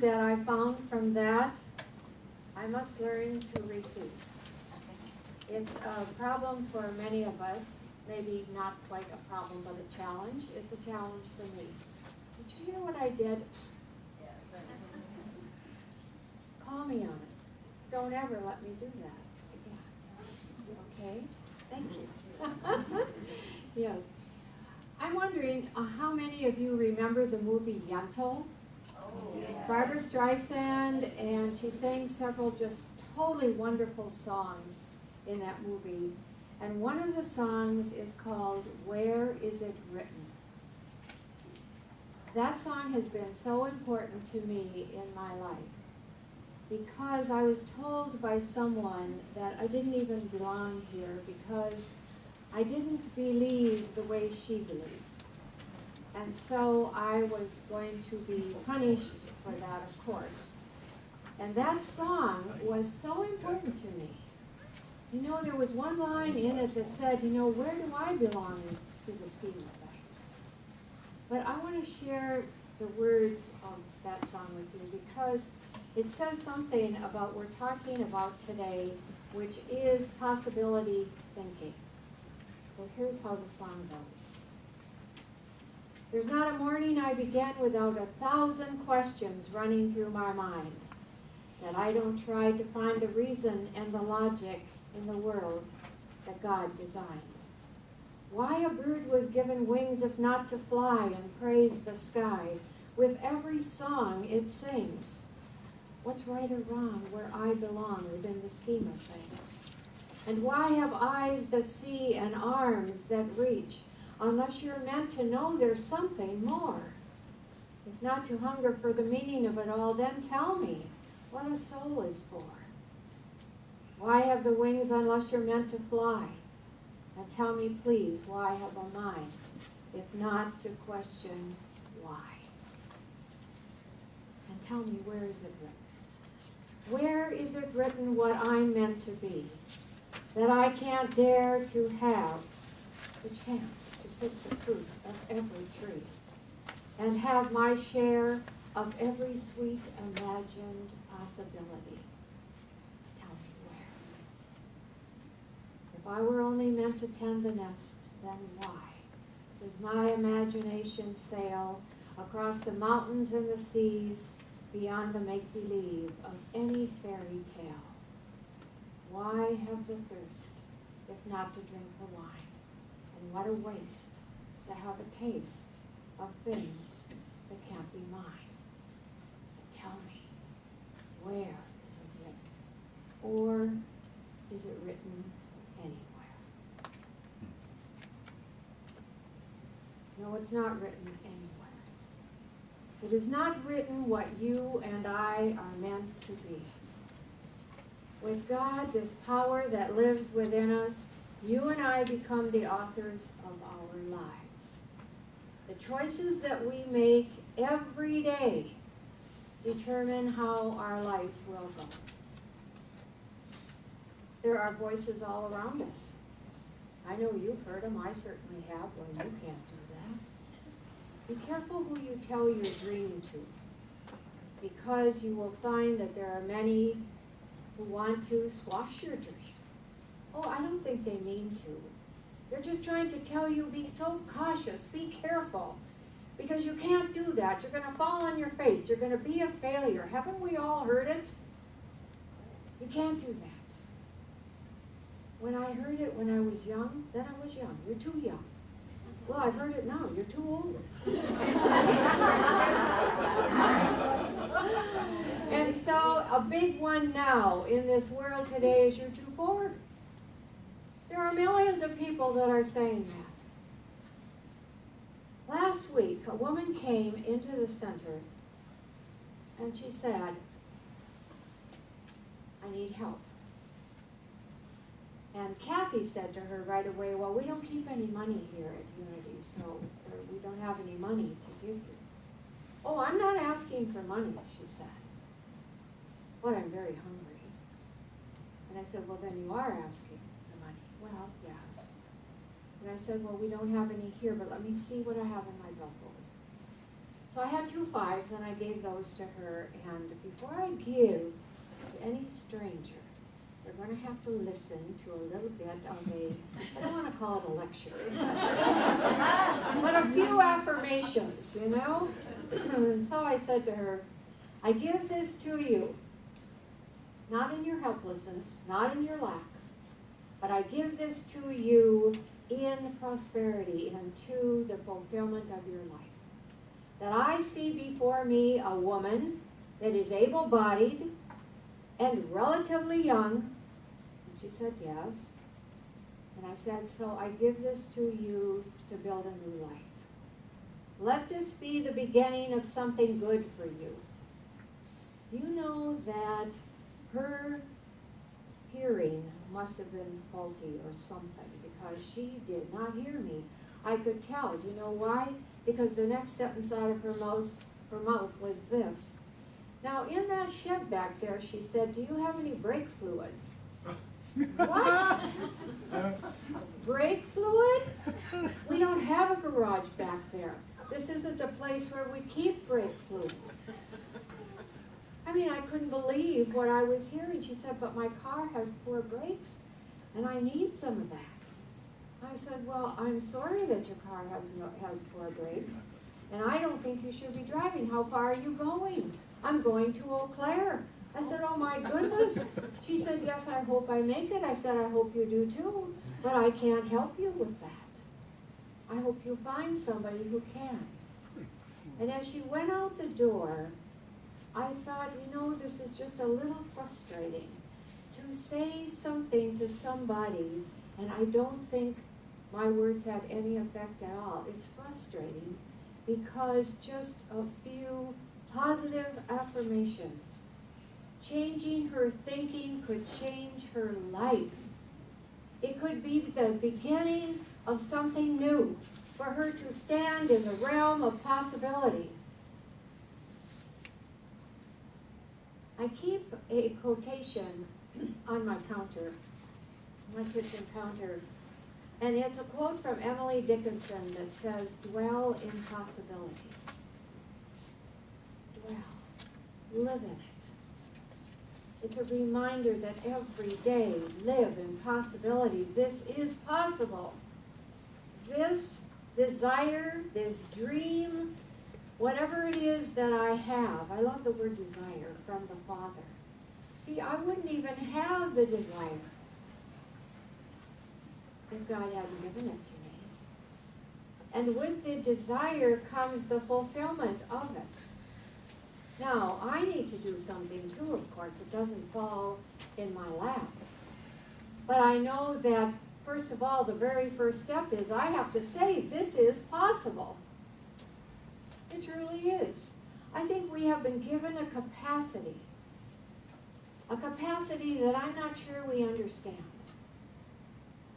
that I found from that, I must learn to receive. It's a problem for many of us, maybe not quite a problem, but a challenge. It's a challenge for me. Did you hear what I did? Call me on it. Don't ever let me do that. Yeah. Okay? Thank you. Yes. I'm wondering how many of you remember the movie Yentl? Barbara Streisand, and she sang several just totally wonderful songs in that movie. And one of the songs is called Where Is It Written? That song has been so important to me in my life because I was told by someone that I didn't even belong here because I didn't believe the way she believed. And so I was going to be punished for that, of course. And that song was so important to me. You know, there was one line in it that said, you know, where do I belong to the scheme of things? But I want to share the words of that song with you because it says something about what we're talking about today, which is possibility thinking. So here's how the song goes. There's not a morning I begin without 1,000 questions running through my mind, that I don't try to find the reason and the logic in the world that God designed. Why a bird was given wings if not to fly and praise the sky with every song it sings? What's right or wrong where I belong within the scheme of things? And why have eyes that see and arms that reach, unless you're meant to know there's something more? If not to hunger for the meaning of it all, then tell me what a soul is for. Why have the wings unless you're meant to fly? And tell me, please, why have a mind, if not to question why? And tell me, where is it written? Where is it written what I'm meant to be? That I can't dare to have the chance to pick the fruit of every tree and have my share of every sweet imagined possibility. Tell me where. If I were only meant to tend the nest, then why does my imagination sail across the mountains and the seas beyond the make-believe of any fairy tale? Why have the thirst, if not to drink the wine? And what a waste to have a taste of things that can't be mine. But tell me, where is it written? Or is it written anywhere? No, it's not written anywhere. It is not written what you and I are meant to be. With God, this power that lives within us, you and I become the authors of our lives. The choices that we make every day determine how our life will go. There are voices all around us. I know you've heard them. I certainly have. Well, you can't do that. Be careful who you tell your dream to, because you will find that there are many who want to squash your dream. Oh, I don't think they mean to. They're just trying to tell you, be so cautious, be careful, because you can't do that. You're going to fall on your face. You're going to be a failure. Haven't we all heard it? You can't do that. When I heard it when I was young, then I was young. You're too young. Well, I've heard it now. You're too old. And so a big one now in this world today is you're too poor. There are millions of people that are saying that. Last week, a woman came into the center and she said, I need help. And Kathy said to her right away, well, we don't keep any money here at Unity, so we don't have any money to give you. Oh, I'm not asking for money, she said, but I'm very hungry. And I said, well, then you are asking for money. Well, yes. And I said, well, we don't have any here, but let me see what I have in my billfold. So I had 2 5s, and I gave those to her. And before I give to any stranger, they're going to have to listen to a little bit of I don't want to call it a lecture, but a few affirmations, you know? And so I said to her, I give this to you, not in your helplessness, not in your lack, but I give this to you in prosperity and to the fulfillment of your life. That I see before me a woman that is able-bodied and relatively young. And she said yes. And I said, so I give this to you to build a new life. Let this be the beginning of something good for you. You know that her hearing must have been faulty or something, because she did not hear me. I could tell. Do you know why? Because the next sentence out of her mouth was this. Now, in that shed back there, she said, do you have any brake fluid? What? Brake fluid? We don't have a garage back there. This isn't a place where we keep brake fluid. I mean, I couldn't believe what I was hearing. She said, but my car has poor brakes, and I need some of that. I said, well, I'm sorry that your car has poor brakes, and I don't think you should be driving. How far are you going? I'm going to Eau Claire. I said, oh my goodness. She said, yes, I hope I make it. I said, I hope you do too, but I can't help you with that. I hope you find somebody who can. And as she went out the door, I thought, you know, this is just a little frustrating to say something to somebody, and I don't think my words had any effect at all. It's frustrating because just a few positive affirmations, changing her thinking, could change her life. It could be the beginning of something new, for her to stand in the realm of possibility. I keep a quotation on my counter, my kitchen counter, and it's a quote from Emily Dickinson that says, dwell in possibility. Dwell. Live in it. It's a reminder that every day, live in possibility. This is possible. This desire, this dream, whatever it is that I have, I love the word desire, from the Father. See, I wouldn't even have the desire if God hadn't given it to me. And with the desire comes the fulfillment of it. Now, I need to do something too, of course. It doesn't fall in my lap. But I know that, first of all, the very first step is I have to say, this is possible. It truly is. I think we have been given a capacity that I'm not sure we understand.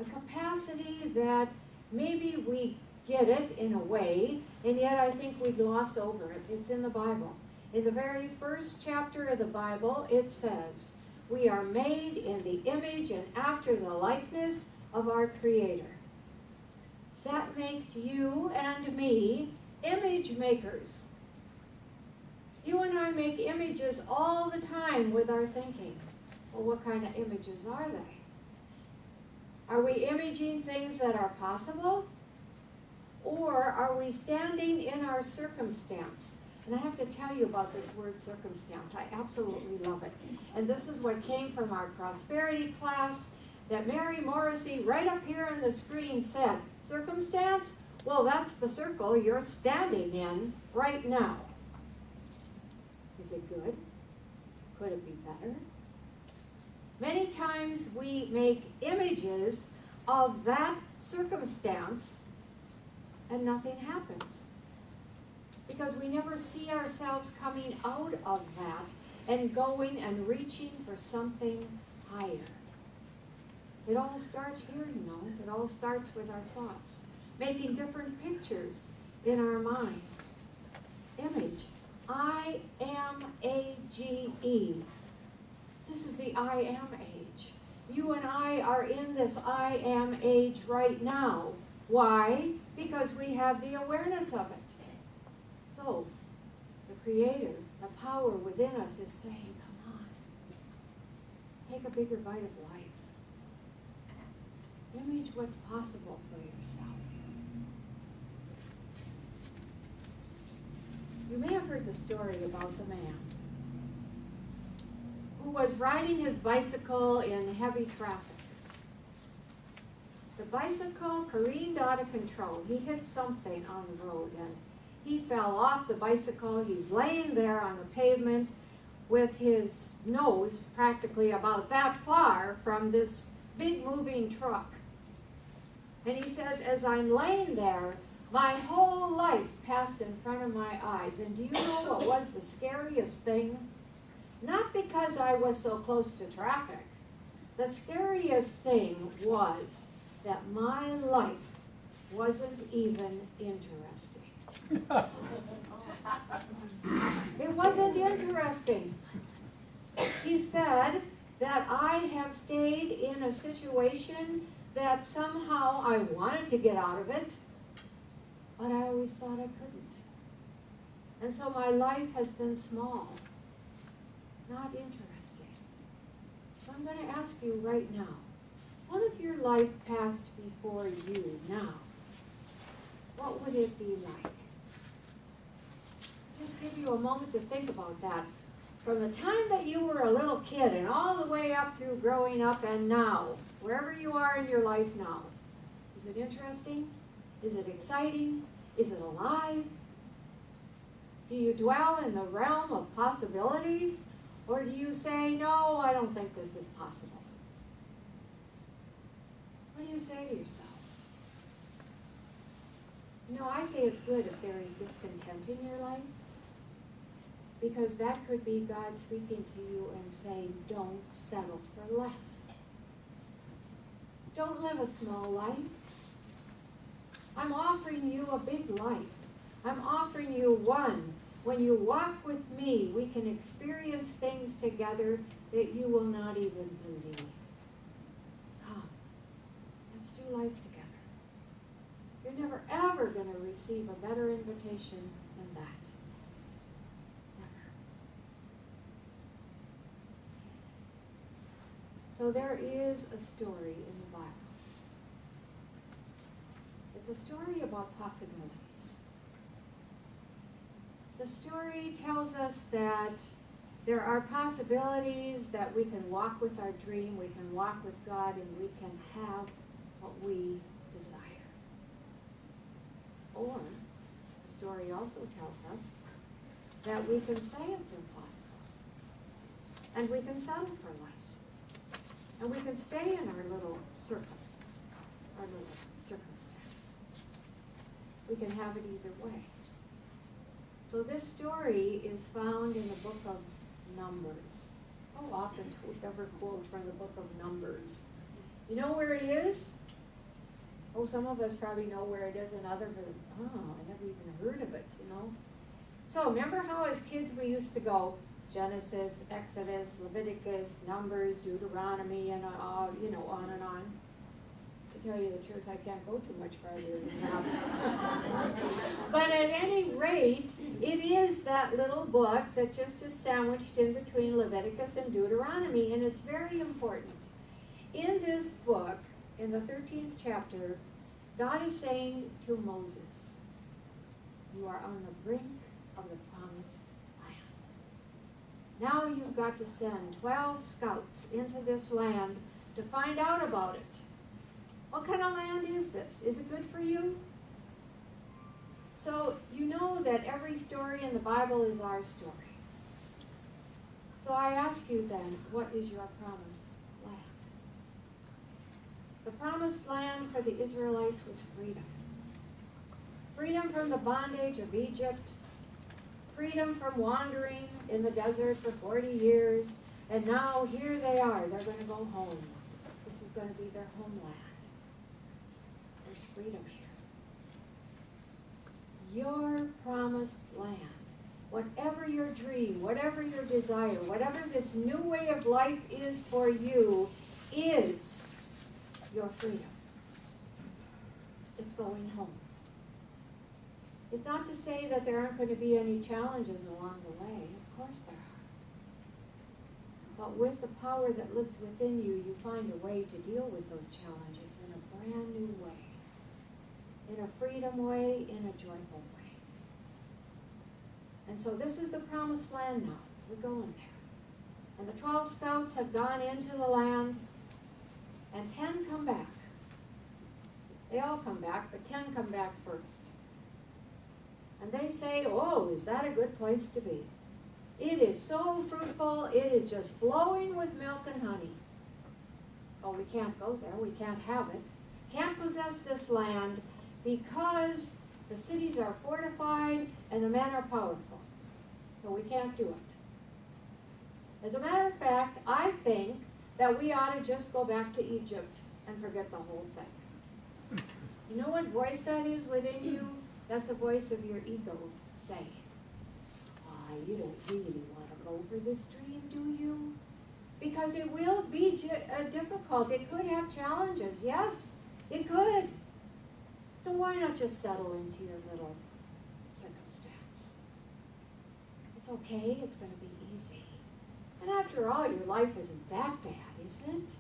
A capacity that maybe we get it in a way, and yet I think we gloss over it. It's in the Bible. In the very first chapter of the Bible, it says, we are made in the image and after the likeness of our Creator. That makes you and me image makers. You and I make images all the time with our thinking. Well, what kind of images are they? Are we imaging things that are possible? Or are we standing in our circumstance? And I have to tell you about this word circumstance. I absolutely love it. And this is what came from our prosperity class, that Mary Morrissey, right up here on the screen, said, circumstance? Well, that's the circle you're standing in right now. Is it good? Could it be better? Many times we make images of that circumstance and nothing happens. Because we never see ourselves coming out of that and going and reaching for something higher. It all starts here, you know. It all starts with our thoughts. Making different pictures in our minds. Image. I-am-a-g-e. This is the I am age. You and I are in this I am age right now. Why? Because we have the awareness of it. So, Creator, the power within us is saying, come on, take a bigger bite of life. Image what's possible for yourself. You may have heard the story about the man who was riding his bicycle in heavy traffic. The bicycle careened out of control. He hit something on the road and he fell off the bicycle. He's laying there on the pavement with his nose practically about that far from this big moving truck. And he says, as I'm laying there, my whole life passed in front of my eyes. And do you know what was the scariest thing? Not because I was so close to traffic. The scariest thing was that my life wasn't even interesting. It wasn't interesting. He said that I have stayed in a situation that somehow I wanted to get out of it, but I always thought I couldn't. And so my life has been small, not interesting. So I'm going to ask you right now, what if your life passed before you now? What would it be like? Just give you a moment to think about that. From the time that you were a little kid and all the way up through growing up and now, wherever you are in your life now, is it interesting? Is it exciting? Is it alive? Do you dwell in the realm of possibilities? Or do you say, no, I don't think this is possible? What do you say to yourself? You know, I say it's good if there is discontent in your life, because that could be God speaking to you and saying, don't settle for less. Don't live a small life. I'm offering you a big life. I'm offering you one. When you walk with me, we can experience things together that you will not even believe. Come, let's do life together. You're never, ever going to receive a better invitation than that. So there is a story in the Bible. It's a story about possibilities. The story tells us that there are possibilities that we can walk with our dream, we can walk with God, and we can have what we desire. Or, the story also tells us that we can say it's impossible. And we can settle for less. And we can stay in our little circle, our little circumstance. We can have it either way. So this story is found in the book of Numbers. How often do we ever quote from the book of Numbers? You know where it is? Oh, some of us probably know where it is, and others, oh, I never even heard of it, you know. So remember how as kids we used to go, Genesis, Exodus, Leviticus, Numbers, Deuteronomy, and you know, on and on. To tell you the truth, I can't go too much farther than that. But at any rate, it is that little book that just is sandwiched in between Leviticus and Deuteronomy, and it's very important. In this book, in the 13th chapter, God is saying to Moses, you are on the brink of the promised land. Now you've got to send 12 scouts into this land to find out about it. What kind of land is this? Is it good for you? So you know that every story in the Bible is our story. So I ask you then, what is your promised land? The promised land for the Israelites was freedom. Freedom from the bondage of Egypt. Freedom from wandering in the desert for 40 years. And now here they are. They're going to go home. This is going to be their homeland. There's freedom here. Your promised land. Whatever your dream, whatever your desire, whatever this new way of life is for you, is your freedom. It's going home. It's not to say that there aren't going to be any challenges along the way. Of course there are. But with the power that lives within you, you find a way to deal with those challenges in a brand new way. In a freedom way, in a joyful way. And so this is the promised land now. We're going there. And the 12 scouts have gone into the land, and 10 come back. They all come back, but 10 come back first. And they say, oh, is that a good place to be? It is so fruitful, it is just flowing with milk and honey. Oh, we can't go there, we can't have it. Can't possess this land because the cities are fortified and the men are powerful. So we can't do it. As a matter of fact, I think that we ought to just go back to Egypt and forget the whole thing. You know what voice that is within you? That's the voice of your ego saying, why, you don't really want to go for this dream, do you? Because it will be difficult. It could have challenges. Yes, it could. So why not just settle into your little circumstance? It's okay. It's going to be easy. And after all, your life isn't that bad, is it?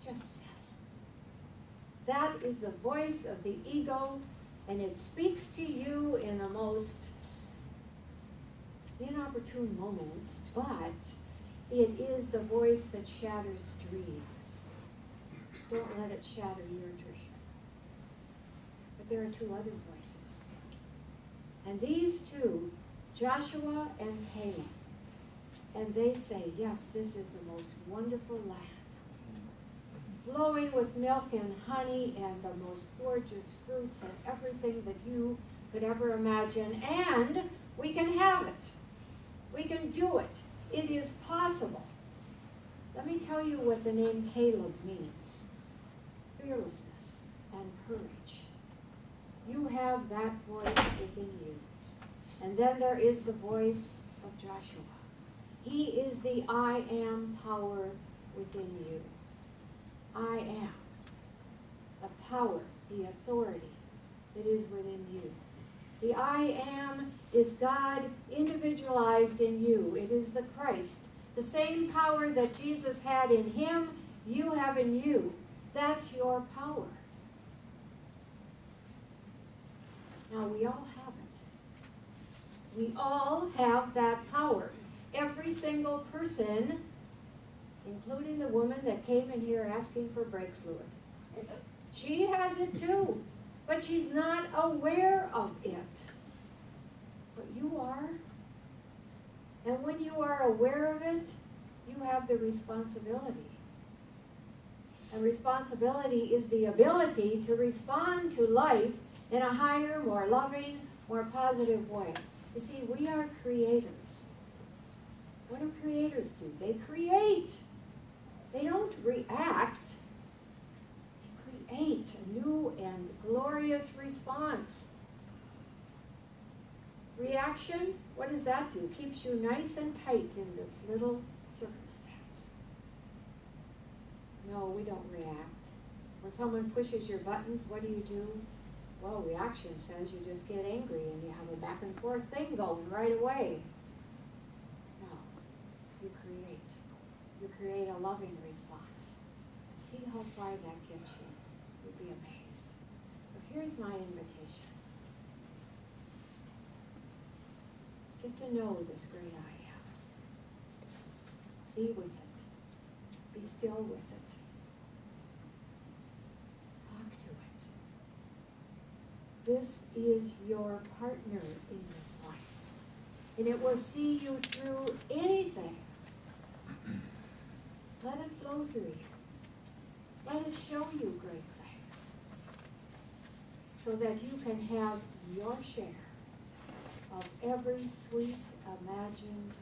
Just settle. That is the voice of the ego, and it speaks to you in the most inopportune moments, but it is the voice that shatters dreams. Don't let it shatter your dream. But there are 2 other voices. And these 2, Joshua and Caleb, and they say, yes, this is the most wonderful land, flowing with milk and honey and the most gorgeous fruits and everything that you could ever imagine, and we can have it. We can do it. It is possible. Let me tell you what the name Caleb means. Fearlessness and courage. You have that voice within you. And then there is the voice of Joshua. He is the I am power within you. I am. The power, the authority that is within you. The I am is God individualized in you. It is the Christ. The same power that Jesus had in him, you have in you. That's your power. Now, we all have it. We all have that power. Every single person, including the woman that came in here asking for brake fluid. She has it too, but she's not aware of it. But you are. And when you are aware of it, you have the responsibility. And responsibility is the ability to respond to life in a higher, more loving, more positive way. You see, we are creators. What do creators do? They create. They don't react. They create a new and glorious response. Reaction, what does that do? Keeps you nice and tight in this little circumstance. No, we don't react. When someone pushes your buttons, what do? Well, reaction says you just get angry and you have a back and forth thing going right away. No, you create. You create a loving response. See how far that gets you. You'd be amazed. So here's my invitation. Get to know this great I am. Be with it. Be still with it. Talk to it. This is your partner in this life. And it will see you through anything. Let it flow through you. Let it show you great things. So that you can have your share of every sweet, imagined